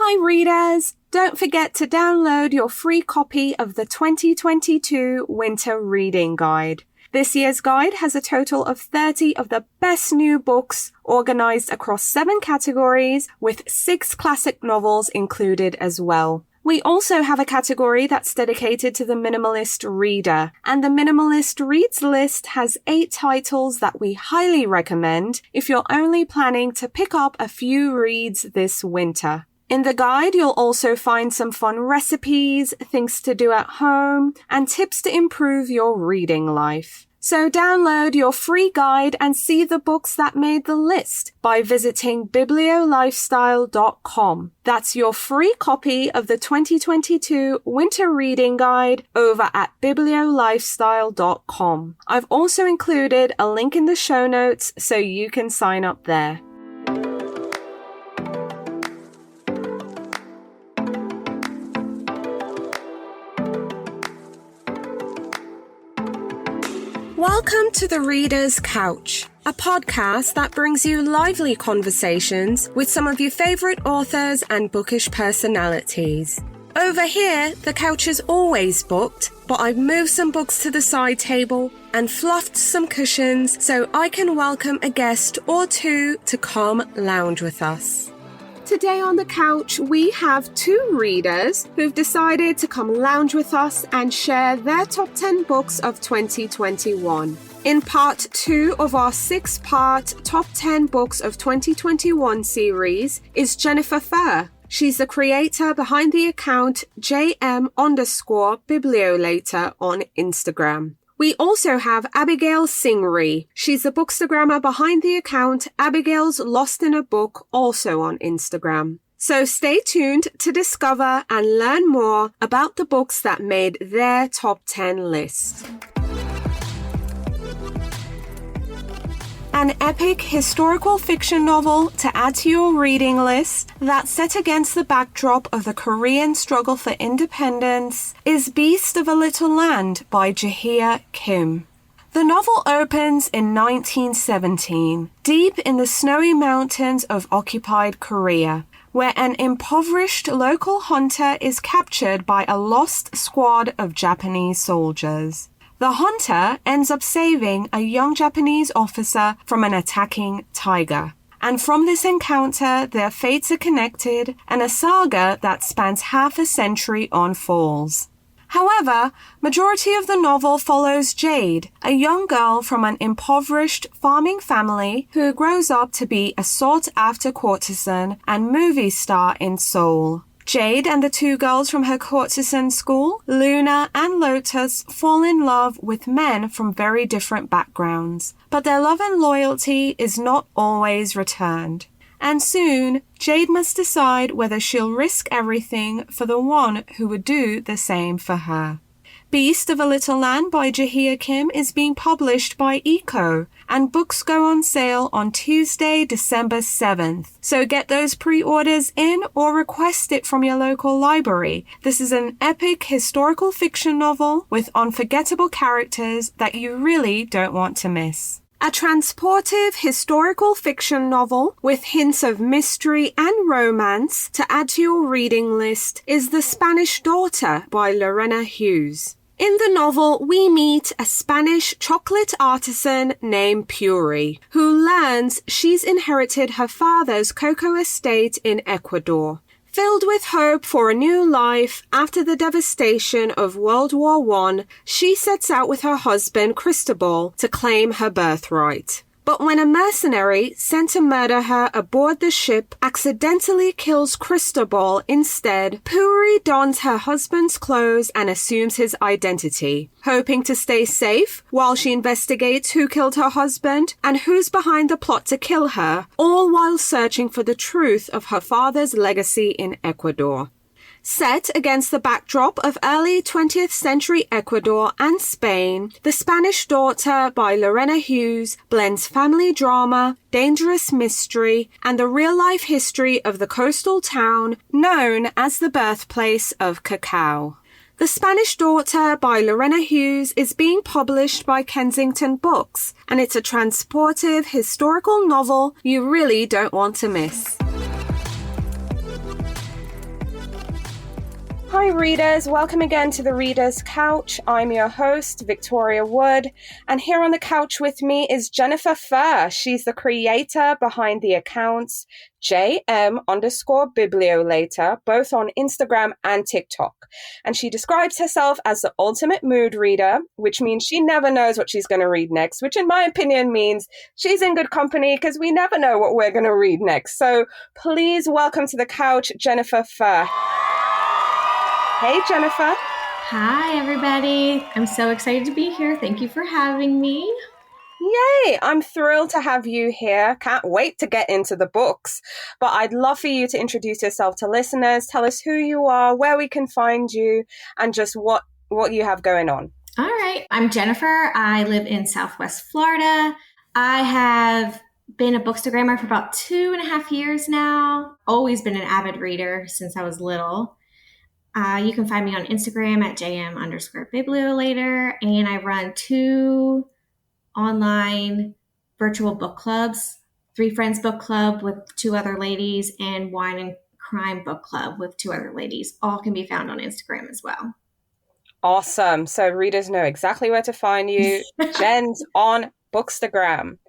Hi readers! Don't forget to download your free copy of the 2022 Winter Reading Guide. This year's guide has a total of 30 of the best new books organized across 7 categories with 6 classic novels included as well. We also have a category that's dedicated to the minimalist reader, and the Minimalist Reads list has 8 titles that we highly recommend if you're only planning to pick up a few reads this winter. In the guide, you'll also find some fun recipes, things to do at home, and tips to improve your reading life. So download your free guide and see the books that made the list by visiting bibliolifestyle.com. That's your free copy of the 2022 Winter Reading Guide over at bibliolifestyle.com. I've also included a link in the show notes so you can sign up there. Welcome to The Reader's Couch, a podcast that brings you lively conversations with some of your favorite authors and bookish personalities. Over here, the couch is always booked, but I've moved some books to the side table and fluffed some cushions so I can welcome a guest or two to come lounge with us. Today on the couch, we have 2 readers who've decided to come lounge with us and share their top 10 books of 2021. In part 2 of our 6-part Top 10 Books of 2021 series is Jennifer Furr. She's the creator behind the account JM_Bibliolater on Instagram. We also have Abigail Singri. She's the bookstagrammer behind the account Abigail's Lost in a Book, also on Instagram. So stay tuned to discover and learn more about the books that made their top 10 list. An epic historical fiction novel to add to your reading list that's set against the backdrop of the Korean struggle for independence is Beast of a Little Land by Jae-hye Kim. The novel opens in 1917, deep in the snowy mountains of occupied Korea, where an impoverished local hunter is captured by a lost squad of Japanese soldiers. The hunter ends up saving a young Japanese officer from an attacking tiger. And from this encounter, their fates are connected and a saga that spans half a century unfolds. However, majority of the novel follows Jade, a young girl from an impoverished farming family who grows up to be a sought-after courtesan and movie star in Seoul. Jade and the 2 girls from her courtesan school, Luna and Lotus, fall in love with men from very different backgrounds, but their love and loyalty is not always returned. And soon, Jade must decide whether she'll risk everything for the one who would do the same for her. Beast of a Little Land by Jae-hye Kim is being published by Eco, and books go on sale on Tuesday, December 7th. So get those pre-orders in or request it from your local library. This is an epic historical fiction novel with unforgettable characters that you really don't want to miss. A transportive historical fiction novel with hints of mystery and romance to add to your reading list is The Spanish Daughter by Lorena Hughes. In the novel, we meet a Spanish chocolate artisan named Puri, who learns she's inherited her father's cocoa estate in Ecuador. Filled with hope for a new life after the devastation of World War I, she sets out with her husband Cristobal to claim her birthright. But when a mercenary sent to murder her aboard the ship accidentally kills Cristobal instead, Puri dons her husband's clothes and assumes his identity, hoping to stay safe while she investigates who killed her husband and who's behind the plot to kill her, all while searching for the truth of her father's legacy in Ecuador. Set against the backdrop of early 20th century Ecuador and Spain, The Spanish Daughter by Lorena Hughes blends family drama, dangerous mystery, and the real-life history of the coastal town known as the birthplace of cacao. The Spanish Daughter by Lorena Hughes is being published by Kensington Books, and it's a transportive historical novel you really don't want to miss. Hi readers, welcome again to the Reader's Couch. I'm your host, Victoria Wood, and here on the couch with me is Jennifer Furr. She's the creator behind the accounts JM_Bibliolater, both on Instagram and TikTok. And she describes herself as the ultimate mood reader, which means she never knows what she's going to read next, which in my opinion means she's in good company because we never know what we're going to read next. So please welcome to the couch, Jennifer Furr. Hey, Jennifer. Hi, everybody. I'm so excited to be here. Thank you for having me. Yay! I'm thrilled to have you here. Can't wait to get into the books. But I'd love for you to introduce yourself to listeners. Tell us who you are, where we can find you, and just what you have going on. All right. I'm Jennifer. I live in Southwest Florida. I have been a bookstagrammer for about 2.5 years now. Always been an avid reader since I was little. You can find me on Instagram at JM_Bibliolater, and I run 2 online virtual book clubs, 3 Friends Book Club with 2 other ladies, and Wine and Crime Book Club with 2 other ladies. All can be found on Instagram as well. Awesome. So readers know exactly where to find you. Jen's on Bookstagram.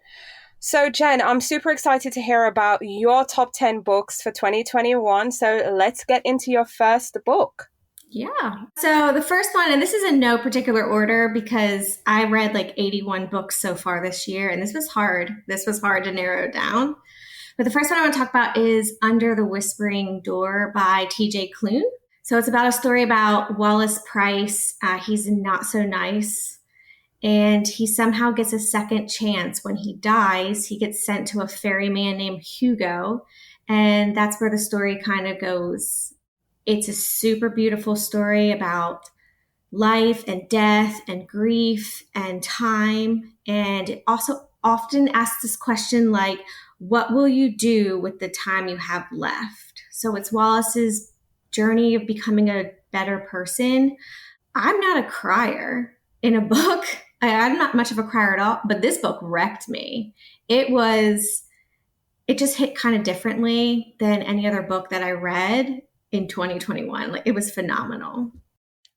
So Jen, I'm super excited to hear about your top 10 books for 2021. So let's get into your first book. Yeah. So the first one, and this is in no particular order because I read like 81 books so far this year, and this was hard. This was hard to narrow down. But the first one I want to talk about is Under the Whispering Door by TJ Klune. So it's about a story about Wallace Price. He's not so nice. And he somehow gets a second chance. When he dies, he gets sent to a ferryman named Hugo. And that's where the story kind of goes. It's a super beautiful story about life and death and grief and time. And it also often asks this question like, what will you do with the time you have left? So it's Wallace's journey of becoming a better person. I'm not a crier in a book. I'm not much of a crier at all, but this book wrecked me. It just hit kind of differently than any other book that I read in 2021. Like, it was phenomenal.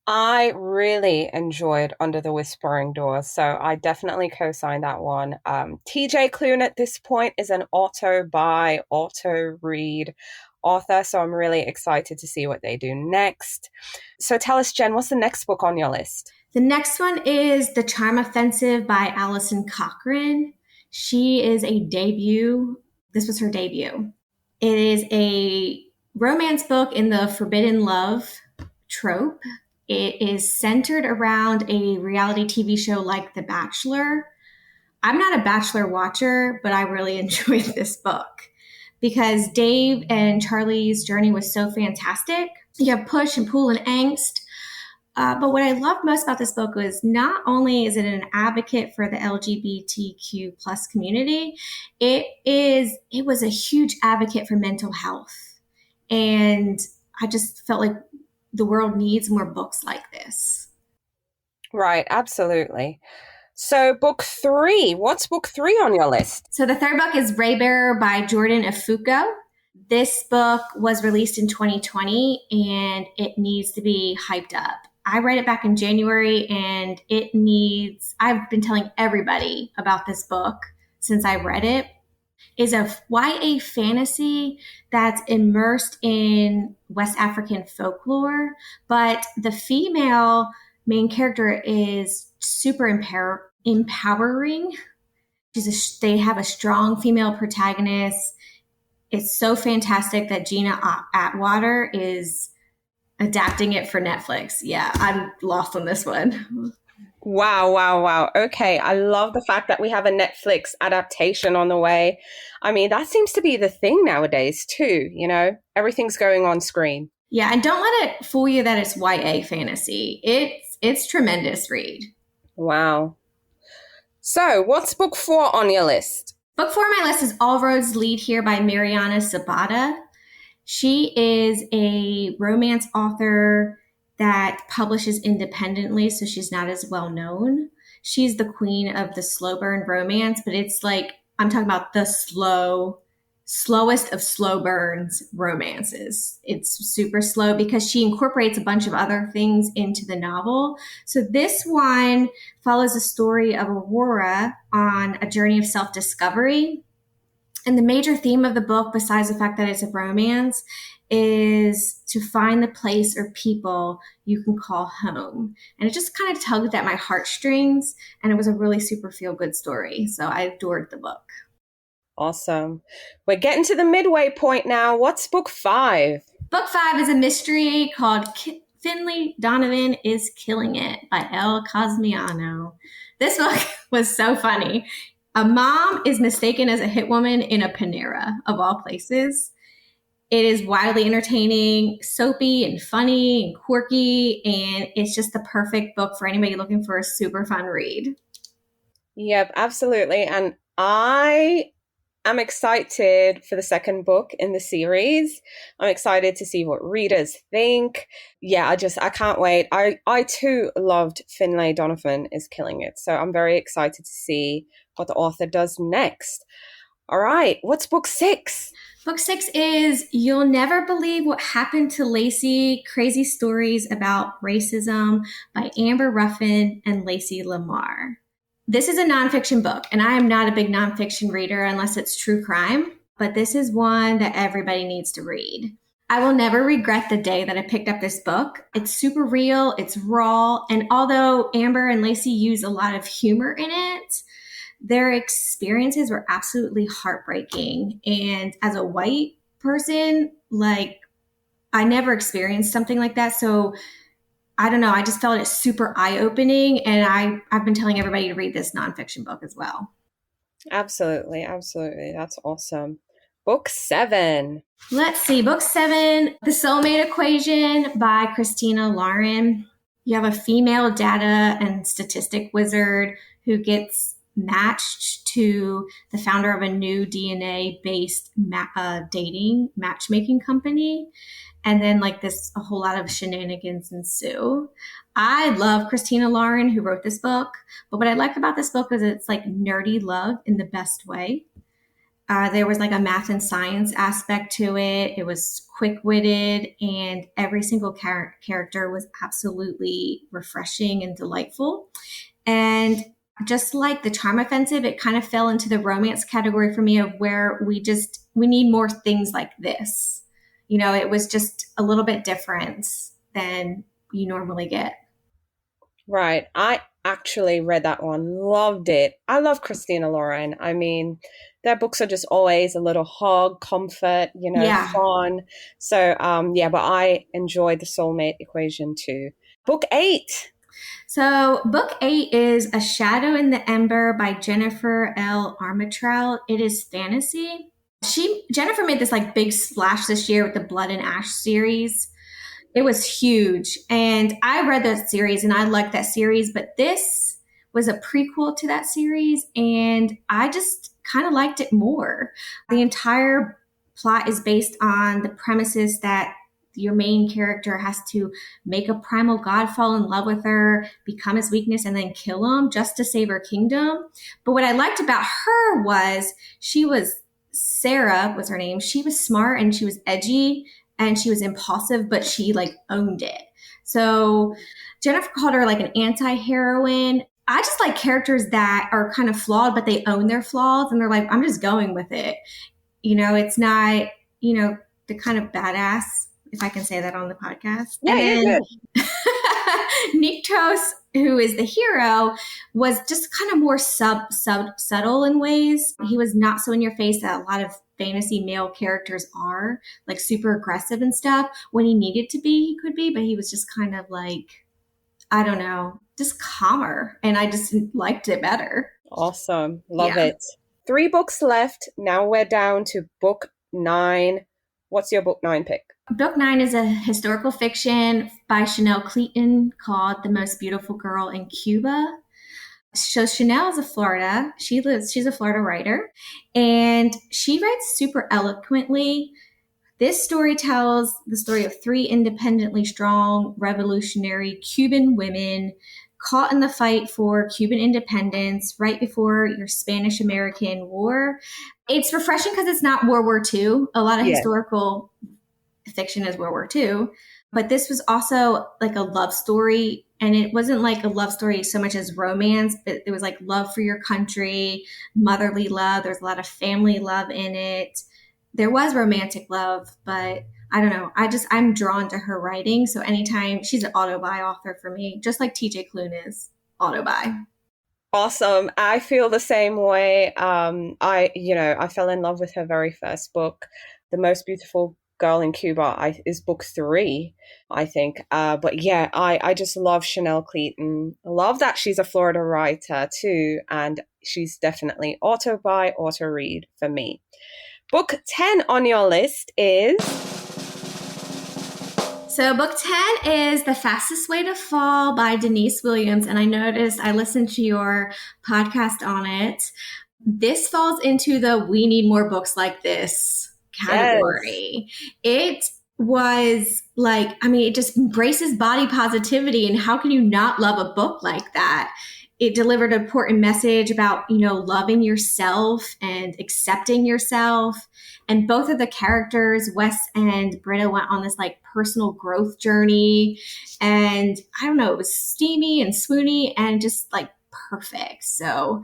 I really enjoyed Under the Whispering Door, so I definitely co-sign that one. TJ Klune at this point is an auto-buy, auto-read author, so I'm really excited to see what they do next. So tell us, Jen, what's the next book on your list? The next one is The Charm Offensive by Alison Cochrane. She is a debut. This was her debut. It is a romance book in the forbidden love trope. It is centered around a reality TV show like The Bachelor. I'm not a Bachelor watcher, but I really enjoyed this book because Dave and Charlie's journey was so fantastic. You have push and pull and angst. But what I loved most about this book was not only is it an advocate for the LGBTQ plus community, it was a huge advocate for mental health. And I just felt like the world needs more books like this. Right, absolutely. So book 3, what's book 3 on your list? So the third book is Raybearer by Jordan Ifuko. This book was released in 2020 and it needs to be hyped up. I read it back in January and I've been telling everybody about this book since I read it. It's a YA fantasy that's immersed in West African folklore, but the female main character is super empowering. They have a strong female protagonist. It's so fantastic that Gina Atwater is adapting it for Netflix. Yeah, I'm lost on this one. Wow. Okay, I love the fact that we have a Netflix adaptation on the way. I mean, that seems to be the thing nowadays too, you know? Everything's going on screen. Yeah, and don't let it fool you that it's YA fantasy. It's tremendous read. Wow. So, what's book 4 on your list? Book 4 on my list is All Roads Lead Here by Mariana Zapata. She is a romance author that publishes independently, so she's not as well known. She's the queen of the slow burn romance, but it's like, I'm talking about the slow slowest of slow burns romances. It's super slow because she incorporates a bunch of other things into the novel. So this one follows the story of Aurora on a journey of self-discovery. And the major theme of the book, besides the fact that it's a romance, is to find the place or people you can call home. And it just kind of tugged at my heartstrings, and it was a really super feel good story. So I adored the book. Awesome. We're getting to the midway point now. What's book 5? Book 5 is a mystery called Finlay Donovan is Killing It by Elle Cosmiano. This book was so funny. A mom is mistaken as a hitwoman in a Panera, of all places. It is wildly entertaining, soapy and funny and quirky, and it's just the perfect book for anybody looking for a super fun read. Yep, absolutely. And I'm excited for the second book in the series. I'm excited to see what readers think. Yeah, I can't wait. I too loved Finlay Donovan is Killing It. So I'm very excited to see what the author does next. All right, what's book 6? Book 6 is You'll Never Believe What Happened to Lacey, Crazy Stories About Racism by Amber Ruffin and Lacey Lamar. This is a nonfiction book, and I am not a big nonfiction reader unless it's true crime, but this is one that everybody needs to read. I will never regret the day that I picked up this book. It's super real, it's raw, and although Amber and Lacey use a lot of humor in it, their experiences were absolutely heartbreaking. And as a white person, like, I never experienced something like that. So I don't know. I just felt it super eye-opening. And I've been telling everybody to read this nonfiction book as well. Absolutely. Absolutely. That's awesome. Book 7. Let's see. Book 7, The Soulmate Equation by Christina Lauren. You have a female data and statistic wizard who gets matched to the founder of a new DNA-based dating matchmaking company. And then like a whole lot of shenanigans ensue. I love Christina Lauren, who wrote this book. But what I liked about this book is it's like nerdy love in the best way. There was like a math and science aspect to it. It was quick-witted, and every single character was absolutely refreshing and delightful. And just like The Charm Offensive, it kind of fell into the romance category for me of where we need more things like this. You know, it was just a little bit different than you normally get. Right. I actually read that one, loved it. I love Christina Lauren. I mean, their books are just always a little hug, comfort, fun. So, but I enjoyed The Soulmate Equation too. Book 8. So book 8 is A Shadow in the Ember by Jennifer L. Armentrout. It is fantasy. Jennifer made this like big splash this year with the Blood and Ash series. It was huge. And I read that series and I liked that series, but this was a prequel to that series and I just kind of liked it more. The entire plot is based on the premises that your main character has to make a primal god fall in love with her, become his weakness, and then kill him just to save her kingdom. But what I liked about her was Sarah was her name. She was smart and she was edgy and she was impulsive, but she like owned it. So Jennifer called her like an anti-heroine. I just like characters that are kind of flawed, but they own their flaws and they're like, I'm just going with it. You know, it's not, the kind of badass, if I can say that on the podcast. Yeah, and then Niktos, who is the hero, was just kind of more subtle in ways. He was not so in your face that a lot of fantasy male characters are, like super aggressive and stuff. When he needed to be, he could be, but he was just kind of like, I don't know, just calmer. And I just liked it better. Awesome. Love it. 3 books left. Now we're down to book 9. What's your book 9 pick? Book 9 is a historical fiction by Chanel Cleaton called The Most Beautiful Girl in Cuba. So Chanel is a Florida. She's a Florida writer, and she writes super eloquently. This story tells the story of 3 independently strong, revolutionary Cuban women caught in the fight for Cuban independence right before your Spanish-American War. It's refreshing because it's not World War II. A lot of historical fiction is World War II. But this was also like a love story. And it wasn't like a love story so much as romance, but it was like love for your country, motherly love. There's a lot of family love in it. There was romantic love, but I don't know. I'm drawn to her writing. So anytime, she's an auto-buy author for me, just like TJ Klune is auto-buy. Awesome. I feel the same way. I fell in love with her very first book, The Most Beautiful Girl in Cuba, is book 3, I think. But yeah, I just love Chanel Cleeton. I love that she's a Florida writer too. And she's definitely auto-buy, auto-read for me. Book 10 on your list is... So book 10 is The Fastest Way to Fall by Denise Williams. And I listened to your podcast on it. This falls into the we need more books like this category. Yes. It was like, it just embraces body positivity. And how can you not love a book like that? It delivered an important message about, loving yourself and accepting yourself. And both of the characters, Wes and Britta, went on this like personal growth journey. And I don't know, it was steamy and swoony and just like perfect. So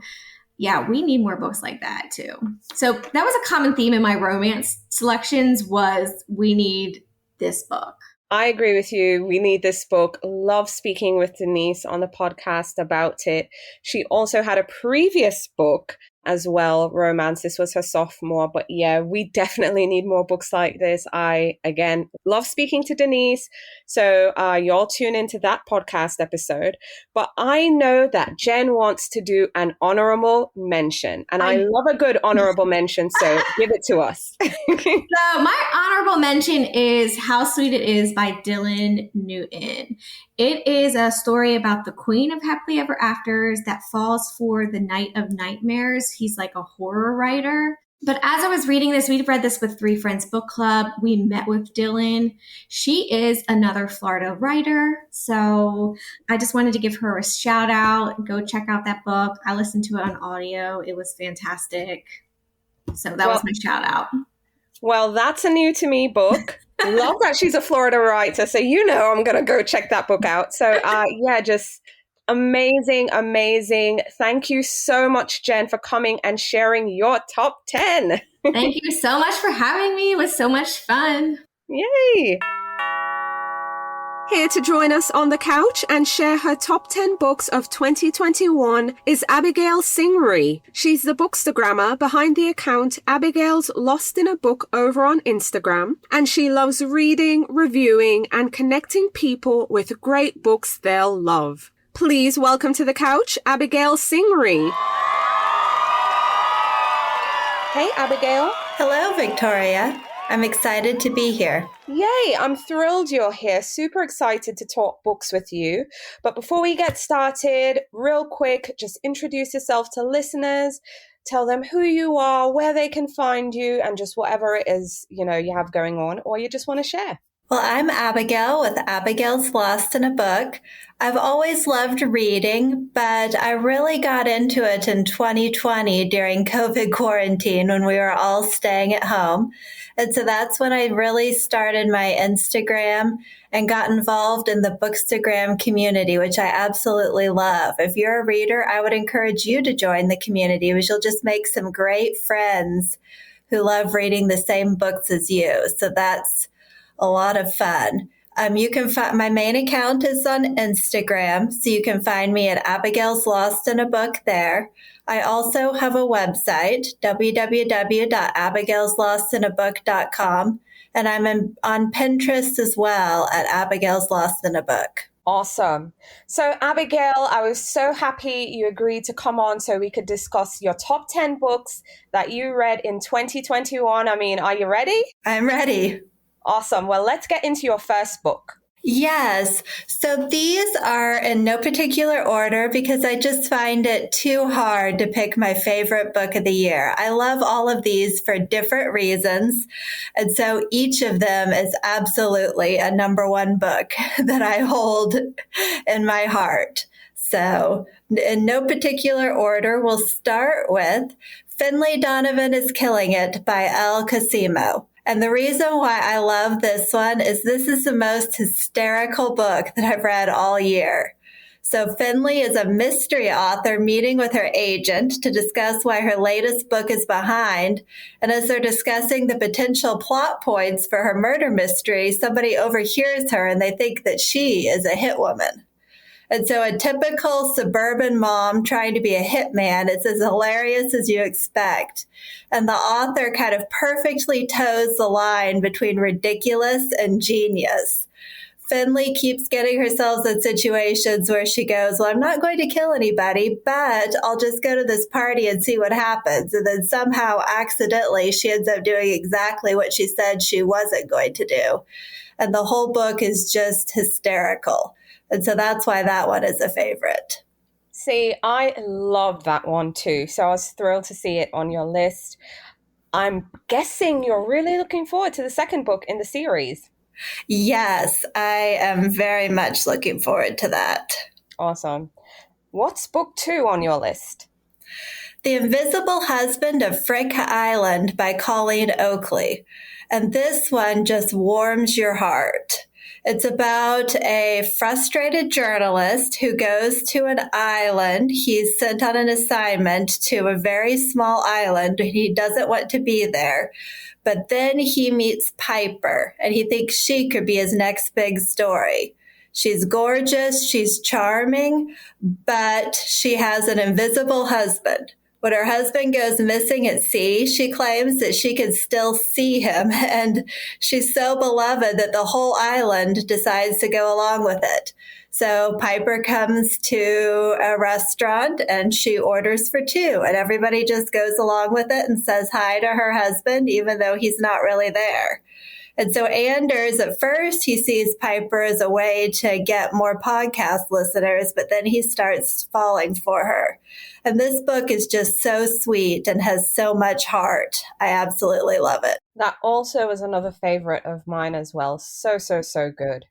yeah, we need more books like that too. So that was a common theme in my romance selections, was we need this book. I agree with you. We need this book. Love speaking with Denise on the podcast about it. She also had a previous book as well, romance. This was her sophomore. But yeah, we definitely need more books like this. I, again, love speaking to Denise. So y'all tune into that podcast episode. But I know that Jen wants to do an honorable mention. And I love a good honorable mention. So give it to us. So my honorable mention is How Sweet It Is by Dylan Newton. It is a story about the queen of happily ever afters that falls for the Knight of Nightmares. He's like a horror writer. But as I was reading this, we'd read this with Three Friends Book Club. We met with Dylan. She is another Florida writer. So I just wanted to give her a shout out. Go check out that book. I listened to it on audio. It was fantastic. So that was my shout out. Well, that's a new to me book. Love that she's a Florida writer. So, I'm going to go check that book out. So, just amazing, amazing. Thank you so much, Jen, for coming and sharing your top 10. Thank you so much for having me. It was so much fun. Yay. Here to join us on the couch and share her top 10 books of 2021 is Abigail Singri. She's the bookstagrammer behind the account Abigail's Lost in a Book over on Instagram, and she loves reading, reviewing, and connecting people with great books they'll love. Please welcome to the couch, Abigail Singri. Hey, Abigail. Hello, Victoria. I'm excited to be here. Yay, I'm thrilled you're here. Super excited to talk books with you. But before we get started, real quick, just introduce yourself to listeners. Tell them who you are, where they can find you, and just whatever it is, you have going on or you just want to share. Well, I'm Abigail with Abigail's Lost in a Book. I've always loved reading, but I really got into it in 2020 during COVID quarantine when we were all staying at home. And so that's when I really started my Instagram and got involved in the Bookstagram community, which I absolutely love. If you're a reader, I would encourage you to join the community, because you'll just make some great friends who love reading the same books as you. So that's a lot of fun. You can find my main account is on Instagram, so you can find me at Abigail's Lost in a Book there. I also have a website, www.abigailslostinabook.com, and I'm on Pinterest as well at Abigail's Lost in a Book. Awesome. So, Abigail, I was so happy you agreed to come on so we could discuss your top 10 books that you read in 2021. Are you ready? I'm ready. Awesome. Well, let's get into your first book. Yes. So these are in no particular order because I just find it too hard to pick my favorite book of the year. I love all of these for different reasons. And so each of them is absolutely a number one book that I hold in my heart. So, in no particular order, we'll start with Finlay Donovan is Killing It by Elle Cosimo. And the reason why I love this one is this is the most hysterical book that I've read all year. So Finlay is a mystery author meeting with her agent to discuss why her latest book is behind. And as they're discussing the potential plot points for her murder mystery, somebody overhears her and they think that she is a hit woman. And so a typical suburban mom trying to be a hitman, it's as hilarious as you expect. And the author kind of perfectly toes the line between ridiculous and genius. Finlay keeps getting herself in situations where she goes, well, I'm not going to kill anybody, but I'll just go to this party and see what happens. And then somehow accidentally she ends up doing exactly what she said she wasn't going to do. And the whole book is just hysterical. And so that's why that one is a favorite. See, I love that one too. So I was thrilled to see it on your list. I'm guessing you're really looking forward to the second book in the series. Yes, I am very much looking forward to that. Awesome. What's book 2 on your list? The Invisible Husband of Frick Island by Colleen Oakley. And this one just warms your heart. It's about a frustrated journalist who goes to an island. He's sent on an assignment to a very small island. He doesn't want to be there. But then he meets Piper, and he thinks she could be his next big story. She's gorgeous, she's charming, but she has an invisible husband. When her husband goes missing at sea, she claims that she can still see him, and she's so beloved that the whole island decides to go along with it. So Piper comes to a restaurant and she orders for 2, and everybody just goes along with it and says hi to her husband, even though he's not really there. And so Anders, at first, he sees Piper as a way to get more podcast listeners, but then he starts falling for her. And this book is just so sweet and has so much heart. I absolutely love it. That also is another favorite of mine as well. So, so, so good.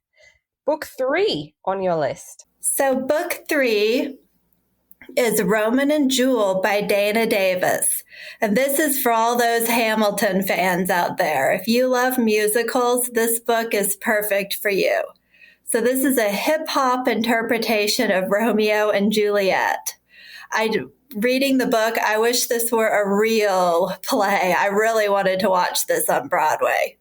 Book 3 on your list. So book 3 is Roman and Jewel by Dana Davis. And this is for all those Hamilton fans out there. If you love musicals, this book is perfect for you. So this is a hip-hop interpretation of Romeo and Juliet. Reading the book, I wish this were a real play. I really wanted to watch this on Broadway.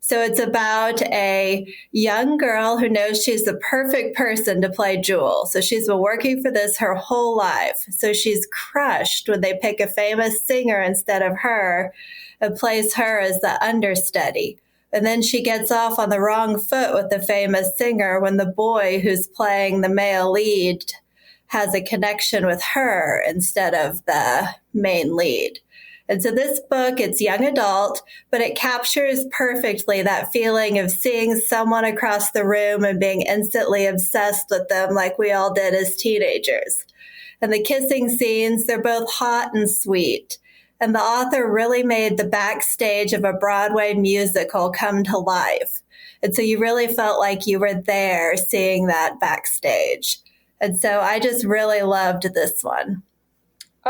So it's about a young girl who knows she's the perfect person to play Jewel. So she's been working for this her whole life. So she's crushed when they pick a famous singer instead of her and place her as the understudy. And then she gets off on the wrong foot with the famous singer when the boy who's playing the male lead has a connection with her instead of the main lead. And so this book, it's young adult, but it captures perfectly that feeling of seeing someone across the room and being instantly obsessed with them like we all did as teenagers. And the kissing scenes, they're both hot and sweet. And the author really made the backstage of a Broadway musical come to life. And so you really felt like you were there seeing that backstage. And so I just really loved this one.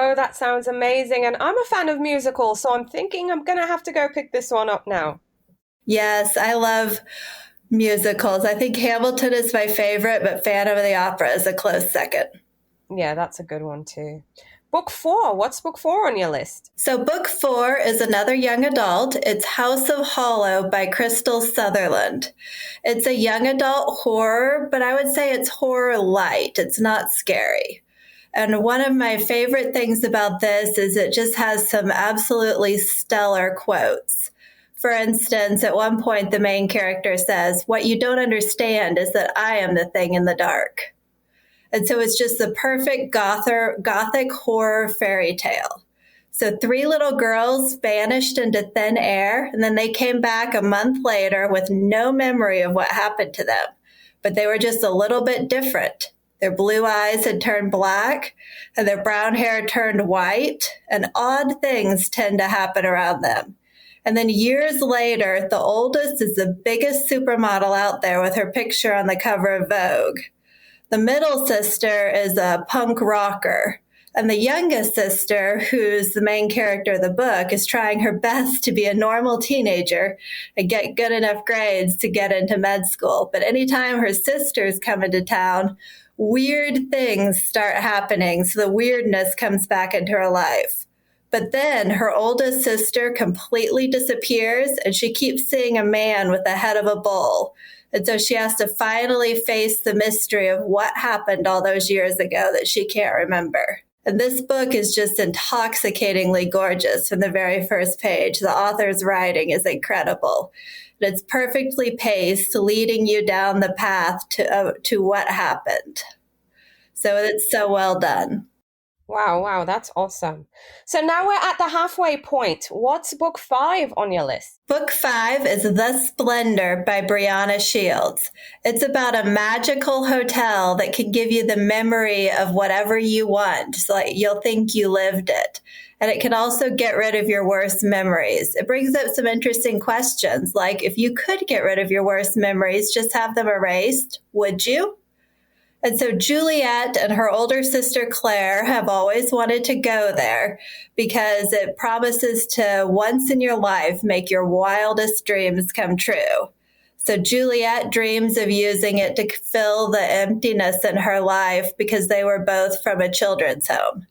Oh, that sounds amazing. And I'm a fan of musicals, so I'm thinking I'm going to have to go pick this one up now. Yes, I love musicals. I think Hamilton is my favorite, but Phantom of the Opera is a close second. Yeah, that's a good one too. Book 4. What's book 4 on your list? So book 4 is another young adult. It's House of Hollow by Crystal Sutherland. It's a young adult horror, but I would say it's horror light. It's not scary. And one of my favorite things about this is it just has some absolutely stellar quotes. For instance, at one point, the main character says, "What you don't understand is that I am the thing in the dark." And so it's just the perfect gothic horror fairy tale. So 3 little girls vanished into thin air, and then they came back a month later with no memory of what happened to them. But they were just a little bit different. Their blue eyes had turned black, and their brown hair turned white, and odd things tend to happen around them. And then years later, the oldest is the biggest supermodel out there with her picture on the cover of Vogue. The middle sister is a punk rocker. And the youngest sister, who's the main character of the book, is trying her best to be a normal teenager and get good enough grades to get into med school. But anytime her sisters come into town, weird things start happening. So the weirdness comes back into her life. But then her oldest sister completely disappears, and she keeps seeing a man with the head of a bull. And so she has to finally face the mystery of what happened all those years ago that she can't remember. And this book is just intoxicatingly gorgeous from the very first page. The author's writing is incredible. And it's perfectly paced, leading you down the path to what happened. So it's so well done. Wow, that's awesome. So now we're at the halfway point. What's book 5 on your list? Book 5 is The Splendor by Brianna Shields. It's about a magical hotel that can give you the memory of whatever you want. So like you'll think you lived it. And it can also get rid of your worst memories. It brings up some interesting questions, like if you could get rid of your worst memories, just have them erased, would you? And so Juliet and her older sister Claire have always wanted to go there because it promises to, once in your life, make your wildest dreams come true. So Juliet dreams of using it to fill the emptiness in her life because they were both from a children's home.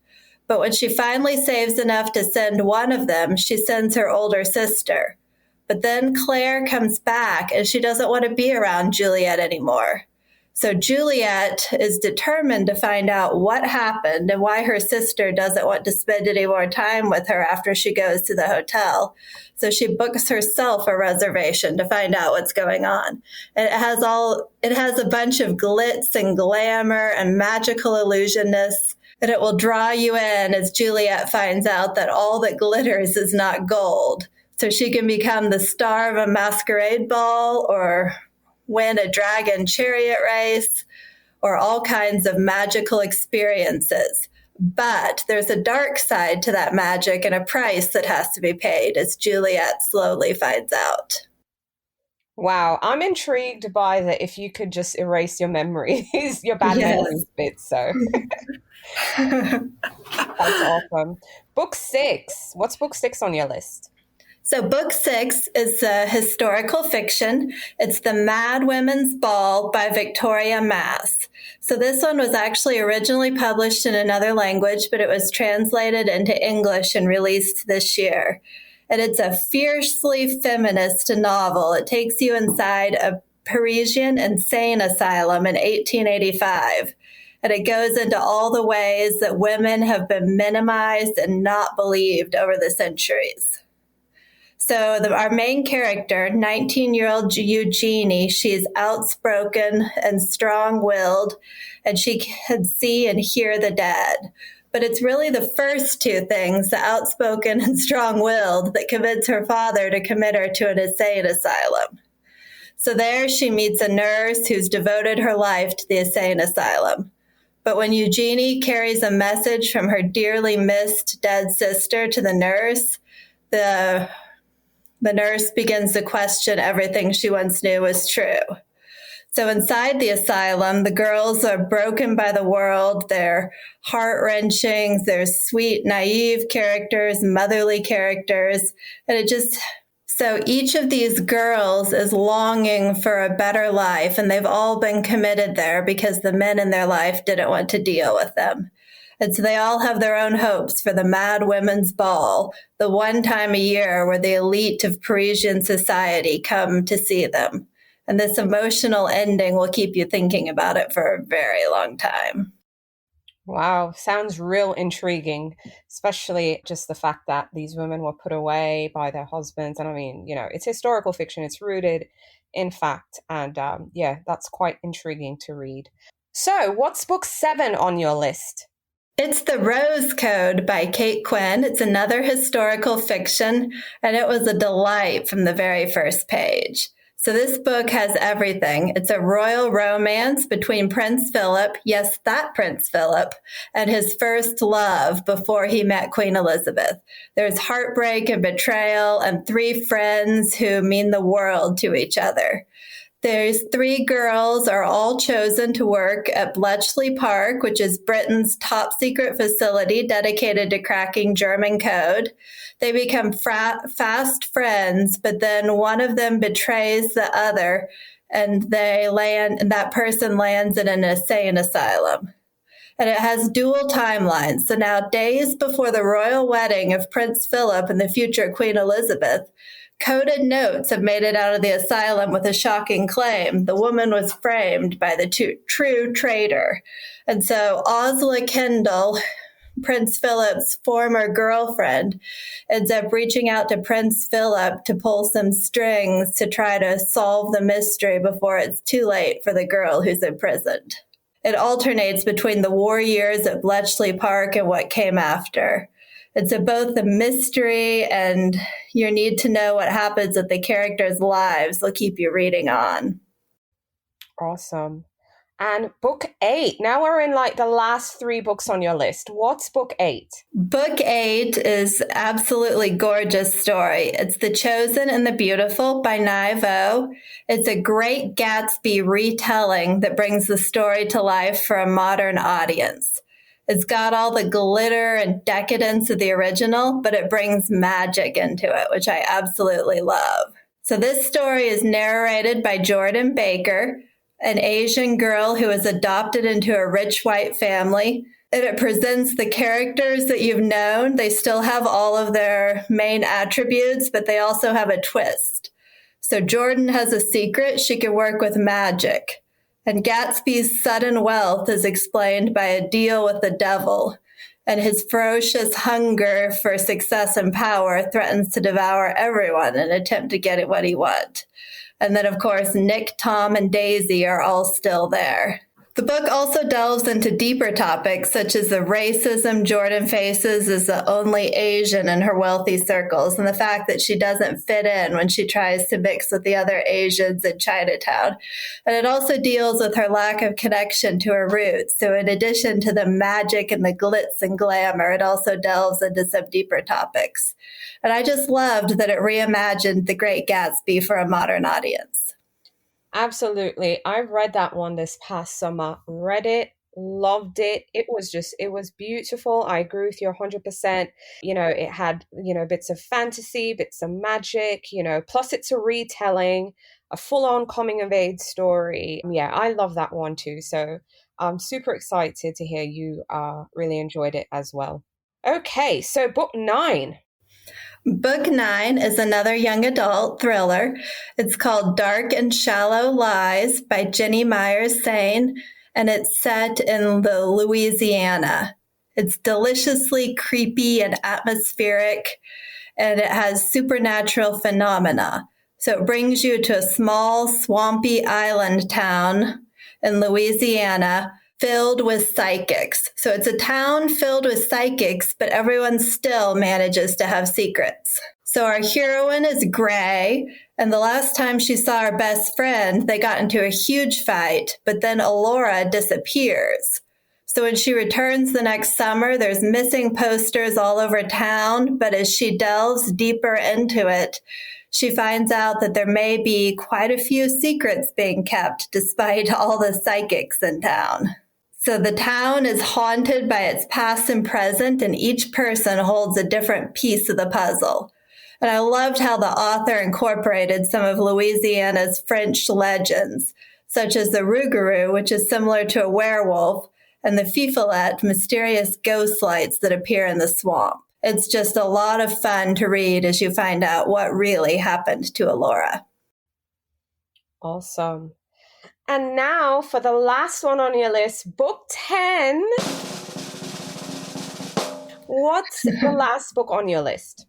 But when she finally saves enough to send one of them, she sends her older sister. But then Claire comes back and she doesn't want to be around Juliet anymore. So Juliet is determined to find out what happened and why her sister doesn't want to spend any more time with her after she goes to the hotel. So she books herself a reservation to find out what's going on. And it has a bunch of glitz and glamour and magical illusionness, and it will draw you in as Juliet finds out that all that glitters is not gold. So she can become the star of a masquerade ball or win a dragon chariot race, or all kinds of magical experiences. But there's a dark side to that magic and a price that has to be paid, as Juliet slowly finds out. Wow, I'm intrigued by that if you could just erase your memories, your bad memories bit, so. That's awesome. Book 6. What's book 6 on your list? So book 6 is a historical fiction. It's The Mad Women's Ball by Victoria Mass. So this one was actually originally published in another language, but it was translated into English and released this year. And it's a fiercely feminist novel. It takes you inside a Parisian insane asylum in 1885. And it goes into all the ways that women have been minimized and not believed over the centuries. So our main character, 19-year-old Eugenie, she's outspoken and strong-willed, and she can see and hear the dead. But it's really the first two things, the outspoken and strong-willed, that convince her father to commit her to an insane asylum. So there she meets a nurse who's devoted her life to the insane asylum. But when Eugenie carries a message from her dearly missed dead sister to the nurse nurse begins to question everything she once knew was true. So inside the asylum, the girls are broken by the world. They're heart-wrenching. There's sweet, naive characters, motherly characters. And so each of these girls is longing for a better life, and they've all been committed there because the men in their life didn't want to deal with them. And so they all have their own hopes for the Mad Women's Ball, the one time a year where the elite of Parisian society come to see them. And this emotional ending will keep you thinking about it for a very long time. Wow, sounds real intriguing, especially just the fact that these women were put away by their husbands. And I mean, it's historical fiction, it's rooted in fact. And that's quite intriguing to read. So what's book 7 on your list? It's The Rose Code by Kate Quinn. It's another historical fiction, and it was a delight from the very first page. So this book has everything. It's a royal romance between Prince Philip, yes, that Prince Philip, and his first love before he met Queen Elizabeth. There's heartbreak and betrayal and 3 friends who mean the world to each other. There's three girls are all chosen to work at Bletchley Park, which is Britain's top secret facility dedicated to cracking German code. They become fast friends, but then one of them betrays the other, and that person lands in an insane asylum. And it has dual timelines. So now, days before the royal wedding of Prince Philip and the future Queen Elizabeth, coded notes have made it out of the asylum with a shocking claim. The woman was framed by the true traitor. And so Osla Kendall, Prince Philip's former girlfriend, ends up reaching out to Prince Philip to pull some strings to try to solve the mystery before it's too late for the girl who's imprisoned. It alternates between the war years at Bletchley Park and what came after. It's both the mystery and your need to know what happens with the characters' lives will keep you reading on. Awesome. And book 8. Now we're in like the last 3 books on your list. What's book 8? Book 8 is absolutely gorgeous story. It's The Chosen and the Beautiful by Nai Vo. It's a great Gatsby retelling that brings the story to life for a modern audience. It's got all the glitter and decadence of the original, but it brings magic into it, which I absolutely love. So this story is narrated by Jordan Baker, an Asian girl who is adopted into a rich white family. And it presents the characters that you've known. They still have all of their main attributes, but they also have a twist. So Jordan has a secret. She can work with magic. And Gatsby's sudden wealth is explained by a deal with the devil, and his ferocious hunger for success and power threatens to devour everyone in an attempt to get at what he wants. And then, of course, Nick, Tom, and Daisy are all still there. The book also delves into deeper topics, such as the racism Jordan faces as the only Asian in her wealthy circles, and the fact that she doesn't fit in when she tries to mix with the other Asians in Chinatown. And it also deals with her lack of connection to her roots. So in addition to the magic and the glitz and glamour, it also delves into some deeper topics. And I just loved that it reimagined The Great Gatsby for a modern audience. Absolutely. I read that one this past summer. Read it, loved it. It was beautiful. I agree with you 100%. It had, bits of fantasy, bits of magic, plus it's a retelling, a full-on coming-of-age story. Yeah, I love that one too. So I'm super excited to hear you really enjoyed it as well. Okay, so book 9. Book 9 is another young adult thriller. It's called Dark and Shallow Lies by Jenny Myers Sain, and it's set in the Louisiana. It's deliciously creepy and atmospheric, and it has supernatural phenomena. So it brings you to a small, swampy island town in Louisiana filled with psychics. So it's a town filled with psychics, but everyone still manages to have secrets. So our heroine is Gray, and the last time she saw her best friend, they got into a huge fight, but then Alora disappears. So when she returns the next summer, there's missing posters all over town, but as she delves deeper into it, she finds out that there may be quite a few secrets being kept despite all the psychics in town. So the town is haunted by its past and present, and each person holds a different piece of the puzzle. And I loved how the author incorporated some of Louisiana's French legends, such as the rougarou, which is similar to a werewolf, and the fifollette, mysterious ghost lights that appear in the swamp. It's just a lot of fun to read as you find out what really happened to Alora. Awesome. And now for the last one on your list, book 10. What's the last book on your list?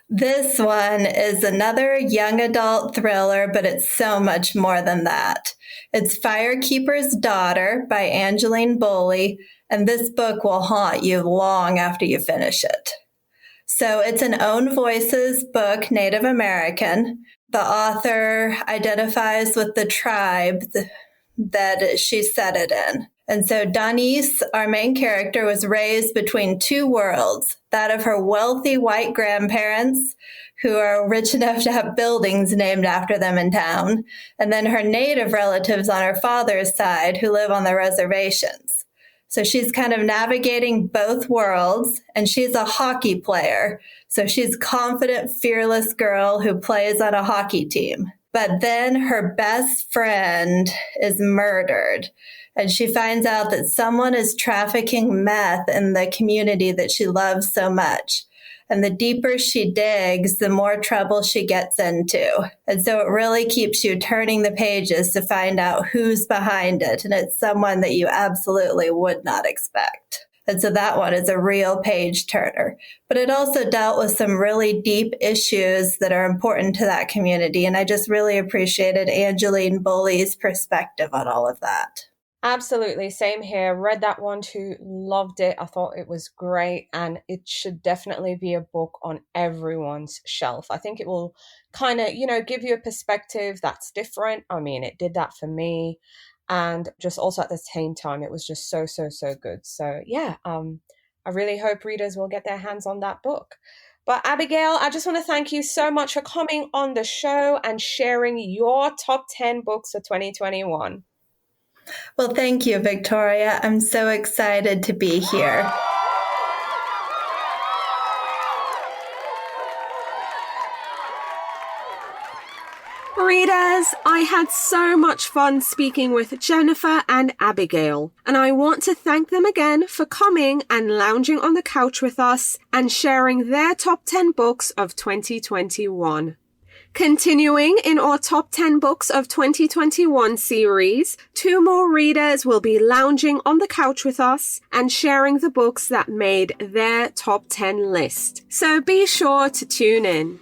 This one is another young adult thriller, but it's so much more than that. It's Firekeeper's Daughter by Angeline Boulley, and this book will haunt you long after you finish it. So it's an Own Voices book, Native American. The author identifies with the tribe that she set it in. And so Donice, our main character, was raised between two worlds, that of her wealthy white grandparents, who are rich enough to have buildings named after them in town, and then her native relatives on her father's side who live on the reservations. So she's kind of navigating both worlds, and she's a hockey player. So she's a confident, fearless girl who plays on a hockey team. But then her best friend is murdered, and she finds out that someone is trafficking meth in the community that she loves so much. And the deeper she digs, the more trouble she gets into. And so it really keeps you turning the pages to find out who's behind it. And it's someone that you absolutely would not expect. And so that one is a real page turner. But it also dealt with some really deep issues that are important to that community. And I just really appreciated Angeline Bully's perspective on all of that. Absolutely. Same here. Read that one too. Loved it. I thought it was great. And it should definitely be a book on everyone's shelf. I think it will kind of, give you a perspective that's different. I mean, it did that for me. And just also at the same time, it was just so, so, so good. So yeah, I really hope readers will get their hands on that book. But Abigail, I just want to thank you so much for coming on the show and sharing your top 10 books for 2021. Well, thank you, Victoria. I'm so excited to be here. Readers, I had so much fun speaking with Jennifer and Abigail, and I want to thank them again for coming and lounging on the couch with us and sharing their top 10 books of 2021. Continuing in our top 10 books of 2021 series, 2 more readers will be lounging on the couch with us and sharing the books that made their top 10 list. So be sure to tune in.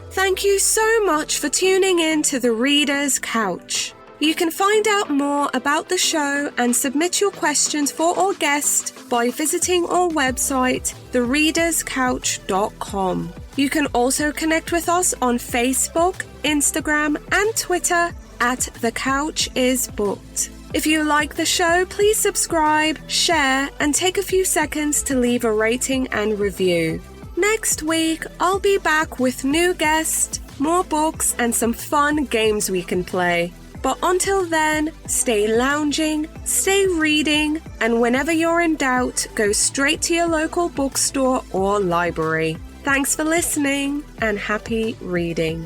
Thank you so much for tuning in to The Reader's Couch. You can find out more about the show and submit your questions for our guest by visiting our website, thereaderscouch.com. You can also connect with us on Facebook, Instagram, and Twitter at The Couch Is Booked. If you like the show, please subscribe, share, and take a few seconds to leave a rating and review. Next week, I'll be back with new guests, more books, and some fun games we can play. But until then, stay lounging, stay reading, and whenever you're in doubt, go straight to your local bookstore or library. Thanks for listening, and happy reading.